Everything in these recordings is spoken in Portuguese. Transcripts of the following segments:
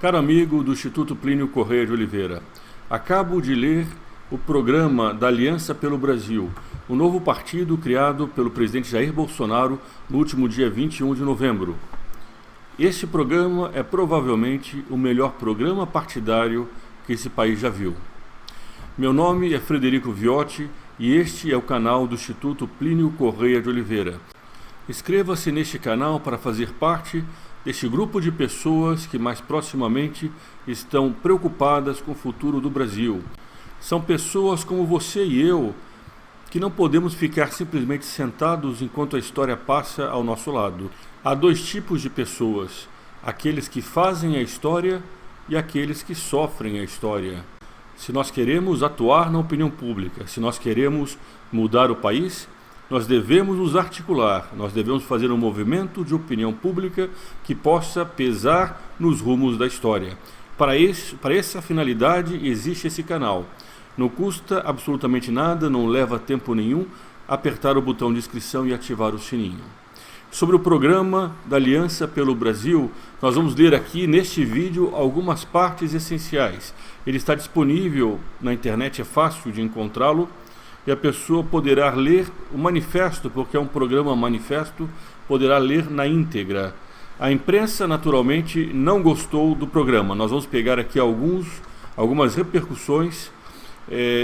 Caro amigo do Instituto Plínio Correia de Oliveira, acabo de ler o programa da Aliança pelo Brasil, o novo partido criado pelo presidente Jair Bolsonaro no último dia 21 de novembro. Este programa é provavelmente o melhor programa partidário que esse país já viu. Meu nome é Frederico Viotti e este é o canal do Instituto Plínio Correia de Oliveira. Inscreva-se neste canal para fazer parte deste grupo de pessoas que mais proximamente estão preocupadas com o futuro do Brasil. São pessoas como você e eu que não podemos ficar simplesmente sentados enquanto a história passa ao nosso lado. Há dois tipos de pessoas: aqueles que fazem a história e aqueles que sofrem a história. Se nós queremos atuar na opinião pública, se nós queremos mudar o país, nós devemos nos articular, nós devemos fazer um movimento de opinião pública que possa pesar nos rumos da história. Para essa finalidade existe esse canal. Não custa absolutamente nada, não leva tempo nenhum apertar o botão de inscrição e ativar o sininho. Sobre o programa da Aliança pelo Brasil, nós vamos ler aqui neste vídeo algumas partes essenciais. Ele está disponível na internet, é fácil de encontrá-lo. E a pessoa poderá ler o manifesto, porque é um programa manifesto, poderá ler na íntegra. A imprensa, naturalmente, não gostou do programa. Nós vamos pegar aqui algumas repercussões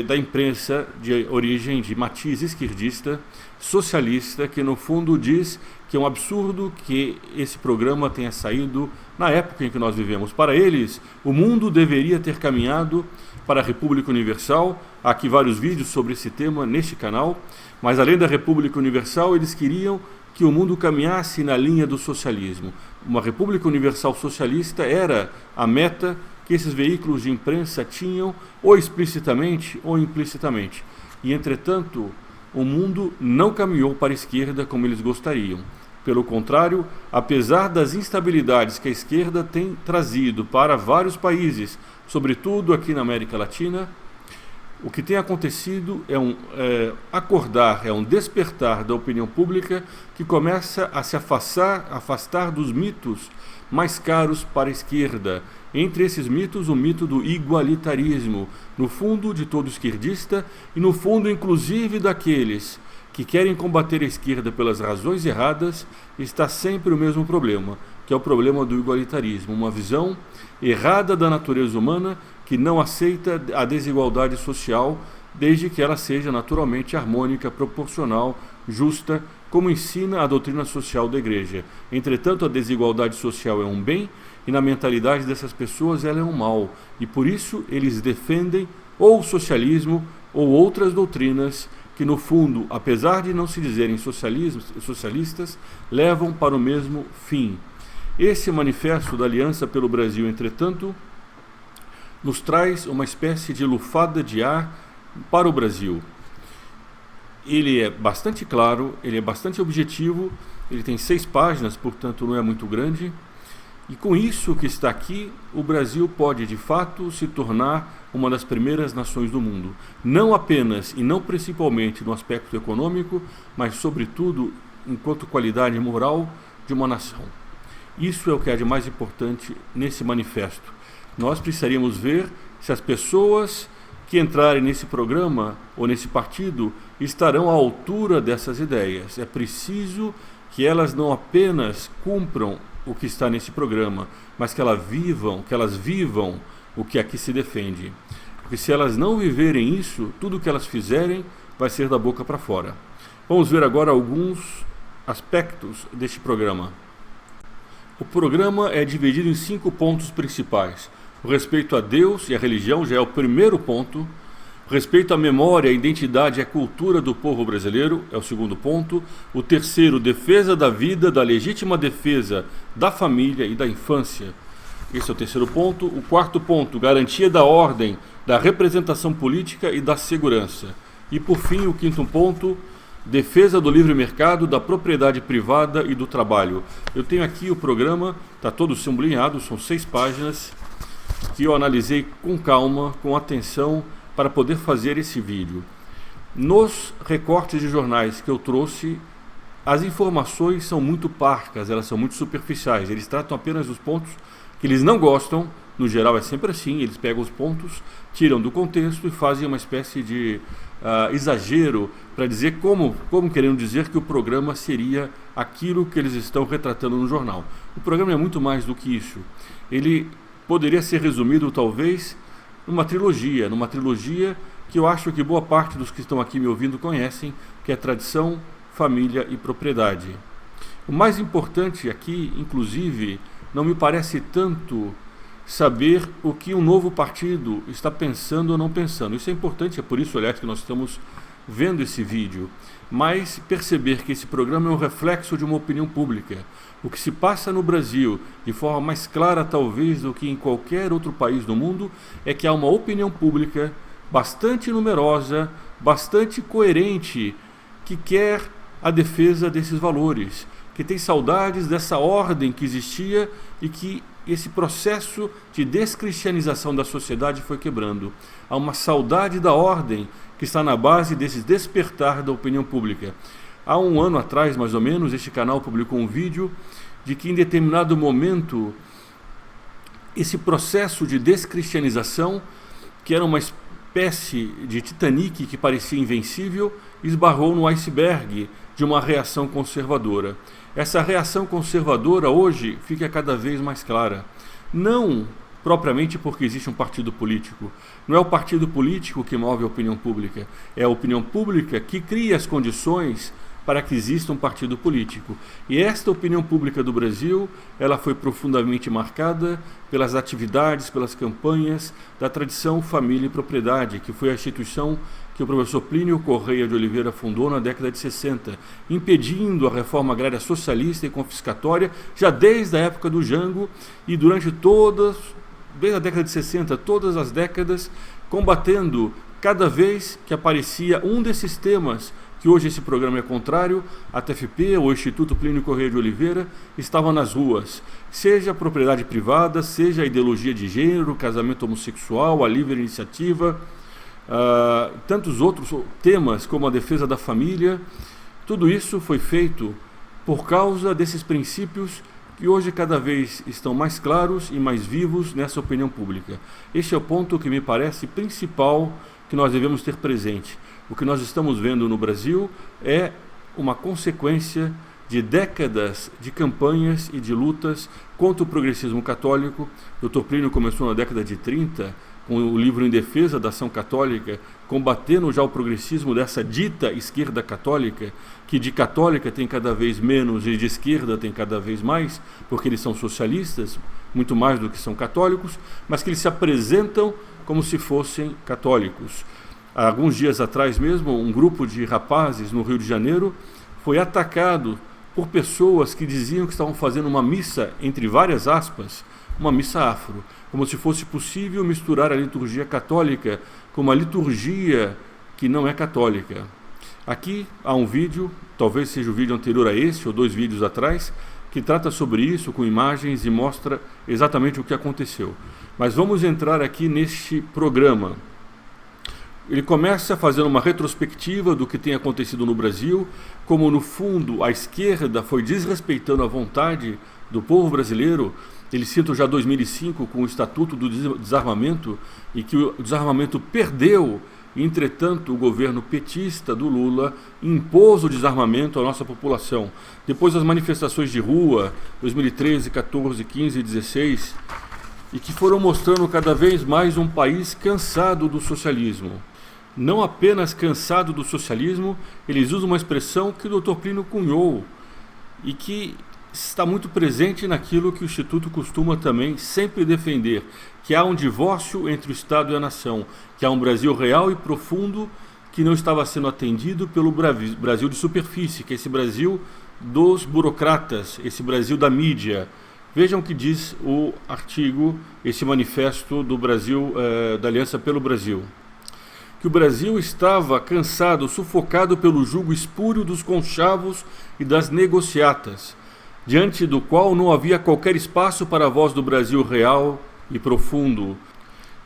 da imprensa de origem de matiz esquerdista, socialista, que no fundo diz que é um absurdo que esse programa tenha saído na época em que nós vivemos. Para eles, o mundo deveria ter caminhado para a República Universal. Há aqui vários vídeos sobre esse tema neste canal, mas além da República Universal, eles queriam que o mundo caminhasse na linha do socialismo. Uma República Universal socialista era a meta que esses veículos de imprensa tinham, ou explicitamente ou implicitamente. E, entretanto, o mundo não caminhou para a esquerda como eles gostariam. Pelo contrário, apesar das instabilidades que a esquerda tem trazido para vários países, sobretudo aqui na América Latina, o que tem acontecido é um despertar da opinião pública que começa a se afastar dos mitos mais caros para a esquerda. Entre esses mitos, o mito do igualitarismo, no fundo de todo esquerdista e no fundo inclusive daqueles que querem combater a esquerda pelas razões erradas, está sempre o mesmo problema, que é o problema do igualitarismo, uma visão errada da natureza humana que não aceita a desigualdade social, desde que ela seja naturalmente harmônica, proporcional, justa, como ensina a doutrina social da Igreja. Entretanto, a desigualdade social é um bem e na mentalidade dessas pessoas ela é um mal, e por isso eles defendem ou o socialismo ou outras doutrinas que no fundo, apesar de não se dizerem socialistas, levam para o mesmo fim. Esse manifesto da Aliança pelo Brasil, entretanto, nos traz uma espécie de lufada de ar para o Brasil. Ele é bastante claro, ele é bastante objetivo, ele tem 6 páginas, portanto não é muito grande. E com isso que está aqui, o Brasil pode de fato se tornar uma das primeiras nações do mundo. Não apenas e não principalmente no aspecto econômico, mas sobretudo enquanto qualidade moral de uma nação. Isso é o que é de mais importante nesse manifesto. Nós precisaríamos ver se as pessoas que entrarem nesse programa ou nesse partido estarão à altura dessas ideias. É preciso que elas não apenas cumpram o que está nesse programa, mas que elas vivam o que aqui se defende. Porque se elas não viverem isso, tudo o que elas fizerem vai ser da boca para fora. Vamos ver agora alguns aspectos deste programa. O programa é dividido em 5 pontos principais. O respeito a Deus e a religião já é o primeiro ponto. O respeito à memória, à identidade e à cultura do povo brasileiro é o segundo ponto. O terceiro, defesa da vida, da legítima defesa da família e da infância. Esse é o terceiro ponto. O quarto ponto, garantia da ordem, da representação política e da segurança. E por fim, o quinto ponto, defesa do livre mercado, da propriedade privada e do trabalho. Eu tenho aqui o programa, está todo sublinhado, são 6 páginas, que eu analisei com calma, com atenção, para poder fazer esse vídeo. Nos recortes de jornais que eu trouxe, as informações são muito parcas, elas são muito superficiais, eles tratam apenas os pontos que eles não gostam no geral é sempre assim, eles pegam os pontos, tiram do contexto e fazem uma espécie de exagero para dizer como querendo dizer que o programa seria aquilo que eles estão retratando no jornal. O programa é muito mais do que isso. Ele poderia ser resumido talvez numa trilogia que eu acho que boa parte dos que estão aqui me ouvindo conhecem, que é Tradição, Família e Propriedade. O mais importante aqui, inclusive, não me parece tanto saber o que um novo partido está pensando ou não pensando. Isso é importante, é por isso, aliás, que nós estamos vendo esse vídeo. Mas perceber que esse programa é um reflexo de uma opinião pública. O que se passa no Brasil, de forma mais clara talvez do que em qualquer outro país do mundo, é que há uma opinião pública bastante numerosa, bastante coerente, que quer a defesa desses valores, que tem saudades dessa ordem que existia e que esse processo de descristianização da sociedade foi quebrando. Há uma saudade da ordem que está na base desse despertar da opinião pública. Há um ano atrás, mais ou menos, este canal publicou um vídeo de que em determinado momento esse processo de descristianização, que era uma espécie de Titanic que parecia invencível, esbarrou no iceberg de uma reação conservadora. Essa reação conservadora hoje fica cada vez mais clara. Não propriamente porque existe um partido político. Não é o partido político que move a opinião pública. É a opinião pública que cria as condições para que exista um partido político. E esta opinião pública do Brasil, ela foi profundamente marcada pelas atividades, pelas campanhas da Tradição, Família e Propriedade, que foi a instituição que o professor Plínio Correia de Oliveira fundou na década de 60, impedindo a reforma agrária socialista e confiscatória já desde a época do Jango e desde a década de 60, todas as décadas, combatendo cada vez que aparecia um desses temas que hoje esse programa é contrário, a TFP, o Instituto Plínio Correia de Oliveira, estava nas ruas. Seja a propriedade privada, seja a ideologia de gênero, casamento homossexual, a livre iniciativa, tantos outros temas como a defesa da família. Tudo isso foi feito por causa desses princípios que hoje cada vez estão mais claros e mais vivos nessa opinião pública. Este é o ponto que me parece principal que nós devemos ter presente. O que nós estamos vendo no Brasil é uma consequência de décadas de campanhas e de lutas contra o progressismo católico. O Dr. Plínio começou na década de 30 com o livro Em Defesa da Ação Católica, combatendo já o progressismo dessa dita esquerda católica, que de católica tem cada vez menos e de esquerda tem cada vez mais, porque eles são socialistas, muito mais do que são católicos, mas que eles se apresentam como se fossem católicos. Há alguns dias atrás mesmo, um grupo de rapazes no Rio de Janeiro foi atacado por pessoas que diziam que estavam fazendo uma missa, entre várias aspas, uma missa afro, como se fosse possível misturar a liturgia católica com uma liturgia que não é católica. Aqui há um vídeo, talvez seja o vídeo anterior a esse, ou 2 vídeos atrás, que trata sobre isso com imagens e mostra exatamente o que aconteceu. Mas vamos entrar aqui neste programa. Ele começa fazendo uma retrospectiva do que tem acontecido no Brasil, como no fundo a esquerda foi desrespeitando a vontade do povo brasileiro. Eles citam já 2005 com o Estatuto do Desarmamento e que o desarmamento perdeu. Entretanto, o governo petista do Lula impôs o desarmamento à nossa população. Depois das manifestações de rua, 2013, 14, 15 e 16, e que foram mostrando cada vez mais um país cansado do socialismo. Não apenas cansado do socialismo, eles usam uma expressão que o Dr. Plínio cunhou e que está muito presente naquilo que o Instituto costuma também sempre defender, que há um divórcio entre o Estado e a nação, que há um Brasil real e profundo que não estava sendo atendido pelo Brasil de superfície, que é esse Brasil dos burocratas, esse Brasil da mídia. Vejam o que diz o artigo, esse manifesto do Brasil, da Aliança pelo Brasil. Que o Brasil estava cansado, sufocado pelo jugo espúrio dos conchavos e das negociatas, diante do qual não havia qualquer espaço para a voz do Brasil real e profundo.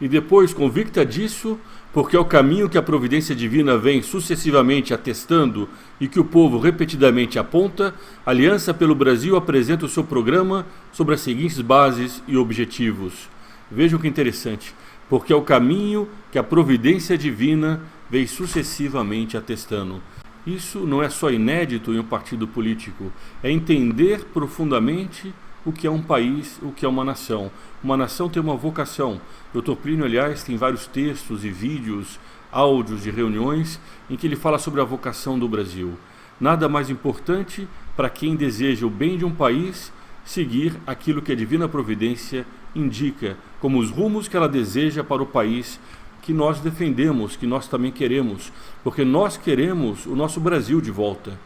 E depois, convicta disso, porque é o caminho que a providência divina vem sucessivamente atestando e que o povo repetidamente aponta, a Aliança pelo Brasil apresenta o seu programa sobre as seguintes bases e objetivos. Vejam que interessante, porque é o caminho que a providência divina veio sucessivamente atestando. Isso não é só inédito em um partido político, é entender profundamente o que é um país, o que é uma nação. Uma nação tem uma vocação. Dr. Plínio, aliás, tem vários textos e vídeos, áudios de reuniões em que ele fala sobre a vocação do Brasil. Nada mais importante para quem deseja o bem de um país seguir aquilo que a divina providência indica como os rumos que ela deseja para o país que nós defendemos, que nós também queremos, porque nós queremos o nosso Brasil de volta.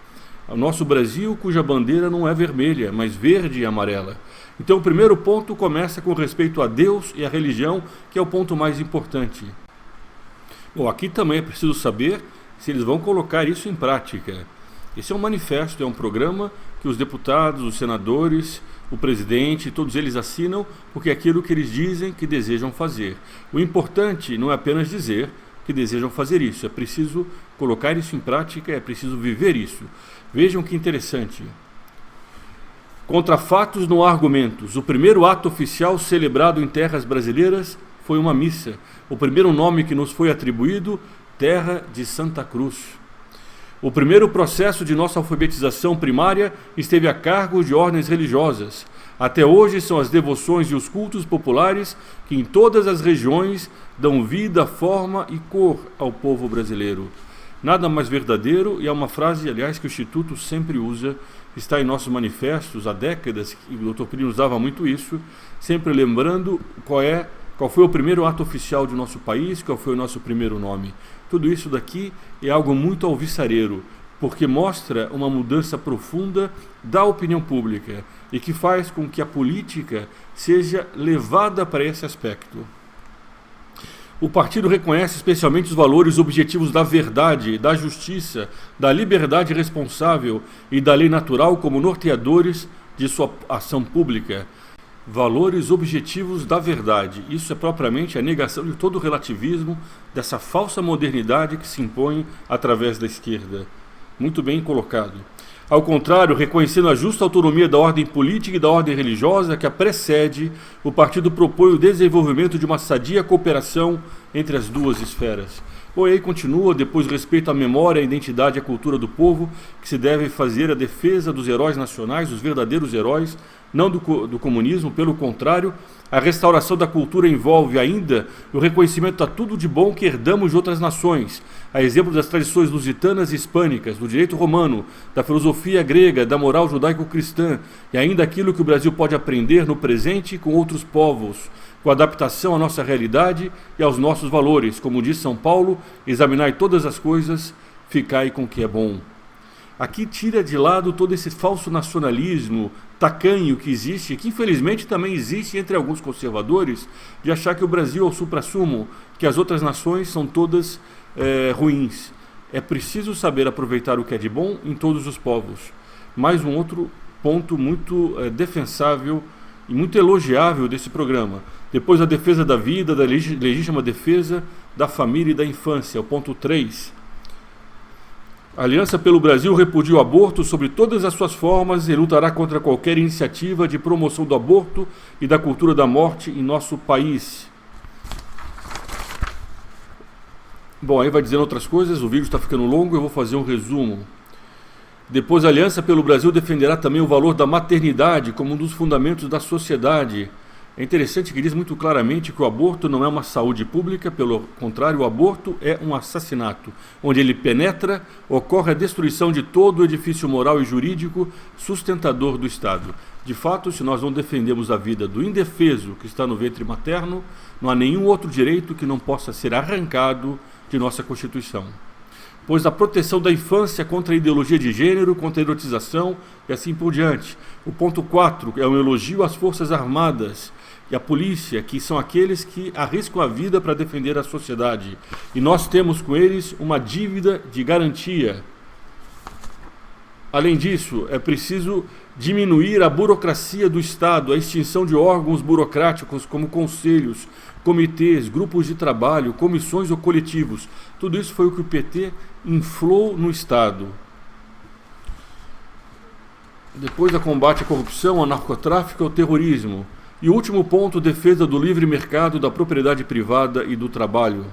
O nosso Brasil cuja bandeira não é vermelha, mas verde e amarela. Então o primeiro ponto começa com respeito a Deus e a religião, que é o ponto mais importante. Bom, aqui também é preciso saber se eles vão colocar isso em prática. Esse é um manifesto, é um programa que os deputados, os senadores, o presidente, todos eles assinam, porque é aquilo que eles dizem que desejam fazer. O importante não é apenas dizer que desejam fazer isso, é preciso colocar isso em prática, é preciso viver isso. Vejam que interessante. Contra fatos não há argumentos. O primeiro ato oficial celebrado em terras brasileiras foi uma missa. O primeiro nome que nos foi atribuído, Terra de Santa Cruz. O primeiro processo de nossa alfabetização primária esteve a cargo de ordens religiosas. Até hoje são as devoções e os cultos populares que em todas as regiões dão vida, forma e cor ao povo brasileiro. Nada mais verdadeiro, e é uma frase, aliás, que o Instituto sempre usa, está em nossos manifestos há décadas, e o Dr. Plínio usava muito isso, sempre lembrando qual foi o primeiro ato oficial de nosso país, qual foi o nosso primeiro nome. Tudo isso daqui é algo muito alvissareiro, porque mostra uma mudança profunda da opinião pública e que faz com que a política seja levada para esse aspecto. O partido reconhece especialmente os valores objetivos da verdade, da justiça, da liberdade responsável e da lei natural como norteadores de sua ação pública. Valores objetivos da verdade. Isso é propriamente a negação de todo o relativismo, dessa falsa modernidade que se impõe através da esquerda. Muito bem colocado. Ao contrário, reconhecendo a justa autonomia da ordem política e da ordem religiosa que a precede, o partido propõe o desenvolvimento de uma sadia cooperação entre as duas esferas. Bom, e aí continua, depois respeito à memória, à identidade e à cultura do povo, que se deve fazer a defesa dos heróis nacionais, dos verdadeiros heróis, não do comunismo, pelo contrário, a restauração da cultura envolve ainda o reconhecimento a tudo de bom que herdamos de outras nações, a exemplo das tradições lusitanas e hispânicas, do direito romano, da filosofia grega, da moral judaico-cristã, e ainda aquilo que o Brasil pode aprender no presente com outros povos, com adaptação à nossa realidade e aos nossos valores. Como diz São Paulo, examinai todas as coisas, ficai com o que é bom. Aqui tira de lado todo esse falso nacionalismo tacanho que existe, que infelizmente também existe entre alguns conservadores, de achar que o Brasil é o suprassumo, que as outras nações são todas ruins. É preciso saber aproveitar o que é de bom em todos os povos. Mais um outro ponto muito defensável e muito elogiável desse programa. Depois a defesa da vida, da legítima defesa da família e da infância, o ponto 3. A Aliança pelo Brasil repudia o aborto sob todas as suas formas e lutará contra qualquer iniciativa de promoção do aborto e da cultura da morte em nosso país. Bom, aí vai dizendo outras coisas, o vídeo está ficando longo, eu vou fazer um resumo. Depois a Aliança pelo Brasil defenderá também o valor da maternidade como um dos fundamentos da sociedade. É interessante que diz muito claramente que o aborto não é uma saúde pública, pelo contrário, o aborto é um assassinato. Onde ele penetra, ocorre a destruição de todo o edifício moral e jurídico sustentador do Estado. De fato, se nós não defendemos a vida do indefeso que está no ventre materno, não há nenhum outro direito que não possa ser arrancado de nossa Constituição. Pois a proteção da infância contra a ideologia de gênero, contra a erotização e assim por diante. O ponto 4 é um elogio às Forças Armadas e à polícia, que são aqueles que arriscam a vida para defender a sociedade. E nós temos com eles uma dívida de garantia. Além disso, é preciso diminuir a burocracia do Estado, a extinção de órgãos burocráticos como conselhos, comitês, grupos de trabalho, comissões ou coletivos. Tudo isso foi o que o PT inflou no Estado. Depois, a combate à corrupção, ao narcotráfico e ao terrorismo. E o último ponto, defesa do livre mercado, da propriedade privada e do trabalho.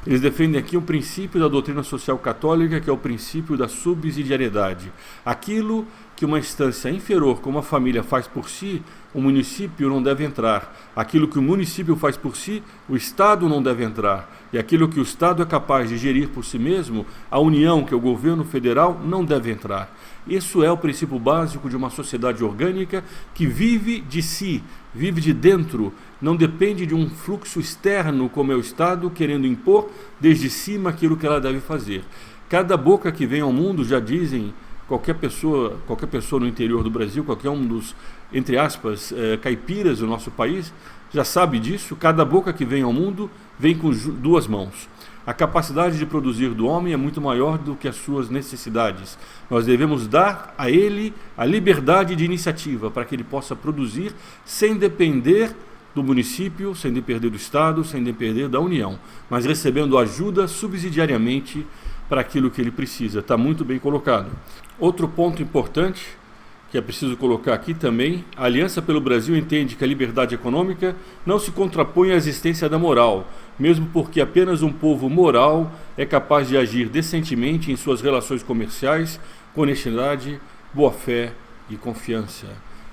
Eles defendem aqui um princípio da doutrina social católica, que é o princípio da subsidiariedade. Aquilo que uma instância inferior, como a família, faz por si, o município não deve entrar. Aquilo que o município faz por si, o Estado não deve entrar. E aquilo que o Estado é capaz de gerir por si mesmo, a União, que é o governo federal, não deve entrar. Isso é o princípio básico de uma sociedade orgânica que vive de si, vive de dentro, não depende de um fluxo externo como é o Estado querendo impor desde cima aquilo que ela deve fazer. Cada boca que vem ao mundo, já dizem, qualquer pessoa no interior do Brasil, qualquer um dos, entre aspas, caipiras do nosso país, já sabe disso. Cada boca que vem ao mundo vem com duas mãos. A capacidade de produzir do homem é muito maior do que as suas necessidades. Nós devemos dar a ele a liberdade de iniciativa para que ele possa produzir sem depender do município, sem depender do Estado, sem depender da União, mas recebendo ajuda subsidiariamente para aquilo que ele precisa. Está muito bem colocado. Outro ponto importante que é preciso colocar aqui também: a Aliança pelo Brasil entende que a liberdade econômica não se contrapõe à existência da moral, mesmo porque apenas um povo moral é capaz de agir decentemente em suas relações comerciais, com honestidade, boa-fé e confiança.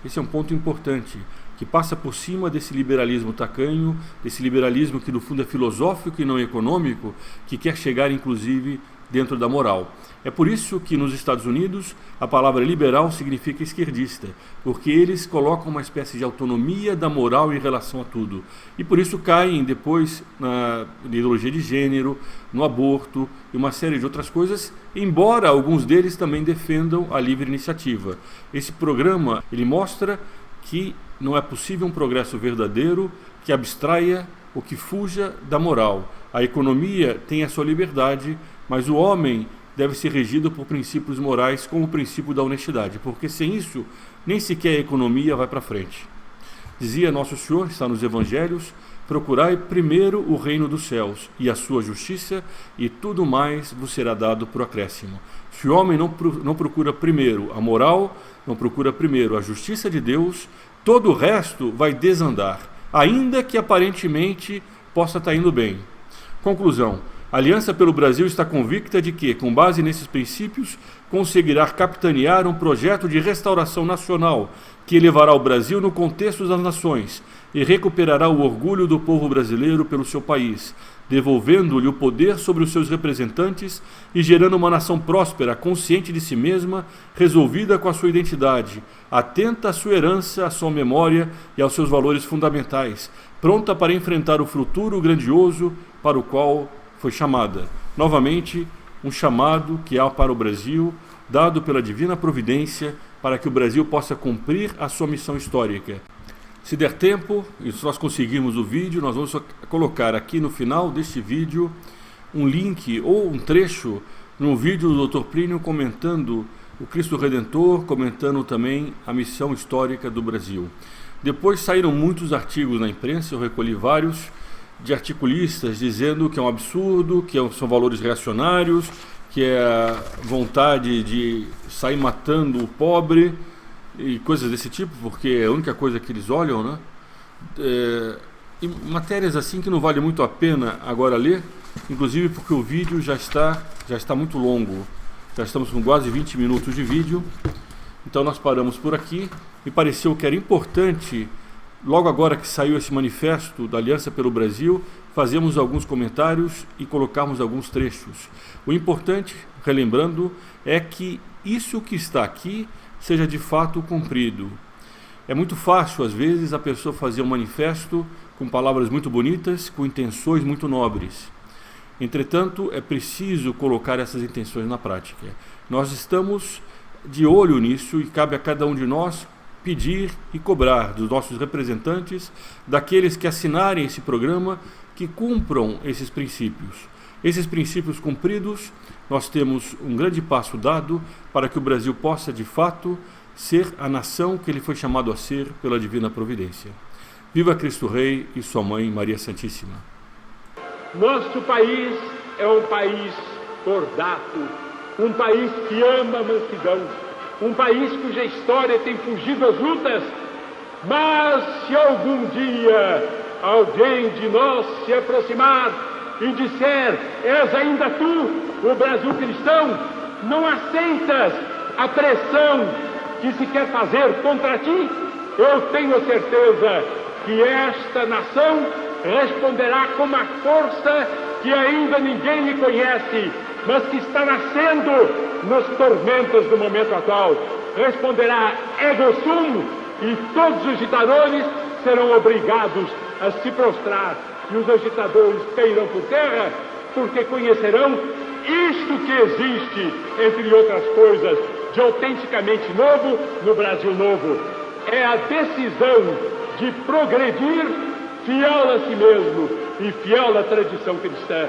Esse é um ponto importante, que passa por cima desse liberalismo tacanho, desse liberalismo que no fundo é filosófico e não econômico, que quer chegar inclusive dentro da moral. É por isso que nos Estados Unidos a palavra liberal significa esquerdista, porque eles colocam uma espécie de autonomia da moral em relação a tudo. E por isso caem depois na ideologia de gênero, no aborto e uma série de outras coisas, embora alguns deles também defendam a livre iniciativa. Esse programa, ele mostra que não é possível um progresso verdadeiro que abstraia ou que fuja da moral. A economia tem a sua liberdade, mas o homem deve ser regido por princípios morais, como o princípio da honestidade, porque sem isso, nem sequer a economia vai para frente. Dizia Nosso Senhor, está nos Evangelhos: procurai primeiro o reino dos céus e a sua justiça, e tudo mais vos será dado por acréscimo. Se o homem não procura primeiro a moral, não procura primeiro a justiça de Deus, todo o resto vai desandar, ainda que aparentemente possa estar indo bem. Conclusão: a Aliança pelo Brasil está convicta de que, com base nesses princípios, conseguirá capitanear um projeto de restauração nacional que elevará o Brasil no contexto das nações e recuperará o orgulho do povo brasileiro pelo seu país, devolvendo-lhe o poder sobre os seus representantes e gerando uma nação próspera, consciente de si mesma, resolvida com a sua identidade, atenta à sua herança, à sua memória e aos seus valores fundamentais, pronta para enfrentar o futuro grandioso para o qual foi chamada. Novamente, um chamado que há para o Brasil, dado pela divina providência, para que o Brasil possa cumprir a sua missão histórica. Se der tempo, e se nós conseguirmos o vídeo, nós vamos colocar aqui no final deste vídeo um link ou um trecho no vídeo do Dr. Plínio comentando o Cristo Redentor, comentando também a missão histórica do Brasil. Depois saíram muitos artigos na imprensa, eu recolhi vários, de articulistas dizendo que é um absurdo, que são valores reacionários, que é a vontade de sair matando o pobre e coisas desse tipo, porque é a única coisa que eles olham, né? E matérias assim que não vale muito a pena agora ler, inclusive porque o vídeo já está muito longo, já estamos com quase 20 minutos de vídeo, então nós paramos por aqui. Me pareceu que era importante, logo agora que saiu esse manifesto da Aliança pelo Brasil, fazemos alguns comentários e colocarmos alguns trechos. O importante, relembrando, é que isso que está aqui seja de fato cumprido. É muito fácil, às vezes, a pessoa fazer um manifesto com palavras muito bonitas, com intenções muito nobres. Entretanto, é preciso colocar essas intenções na prática. Nós estamos de olho nisso e cabe a cada um de nós pedir e cobrar dos nossos representantes, daqueles que assinarem esse programa, que cumpram esses princípios. Esses princípios cumpridos, nós temos um grande passo dado para que o Brasil possa, de fato, ser a nação que ele foi chamado a ser pela divina providência. Viva Cristo Rei e sua Mãe Maria Santíssima. Nosso país é um país cordato, um país que ama a mansidão, um país cuja história tem fugido às lutas Mas se algum dia alguém de nós se aproximar e disser: és ainda tu, o Brasil cristão, não aceitas a pressão que se quer fazer contra ti, eu tenho certeza que esta nação responderá com uma força que ainda ninguém lhe conhece, mas que está nascendo nos tormentos do momento atual. Responderá ego sum, e todos os agitadores serão obrigados a se prostrar, e os agitadores cairão por terra, porque conhecerão isto que existe, entre outras coisas, de autenticamente novo no Brasil novo. É a decisão de progredir fiel a si mesmo e fiel à tradição cristã,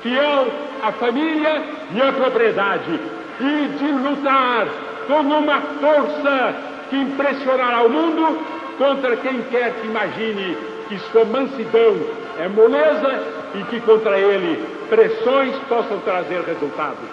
fiel à família e à propriedade, e de lutar com uma força que impressionará o mundo contra quem quer que imagine que sua mansidão é moleza e que contra ele pressões possam trazer resultados.